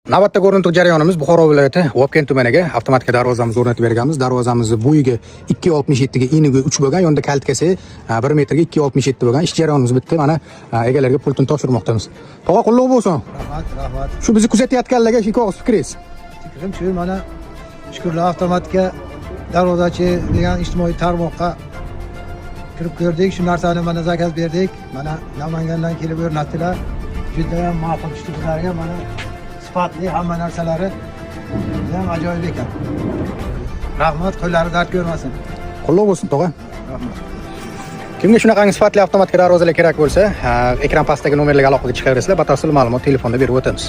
Navbatda ko'rinib jarayonimiz Buxoro viloyati Vobkent tumaniga avtomatik darvozamizni o'rnatib berganmiz. Darvozamizni bo'yiga 2.67 ga, eniga 3 bo'lgan, yonda kaltkasi 1 metrga 2.67 bo'lgan. Ish jarayonimiz bitdi. Mana egalarga pultini topshirmoqdamiz. Tog'a qulluq bo'lsin. Rahmat. Shu bizni kuzatayotganlarga ikki og'iz fikringiz. Fikrim shu, mana shukrlar avtomatga darvozachi degan ijtimoiy tarmoqqa kirib ko'rdik. Shu narsani mana zakaz berdik. Mana Namangandan kelib o'rnatdilar. Juda ham ma'qul tushdi bizlarga. Mana sifatli hamma narsalari ham ajoyib ekan. Rahmat, qo'llari dard ko'rmasin. Qulluq bo'lsin tog'a. Rahmat. Kimga shunaqangi sifatli avtomatik darvozalar kerak bo'lsa, ekran pastdagi nomerlarga aloqaga chiqaverasizlar. Batafsil ma'lumot telefonda berib o'tamiz.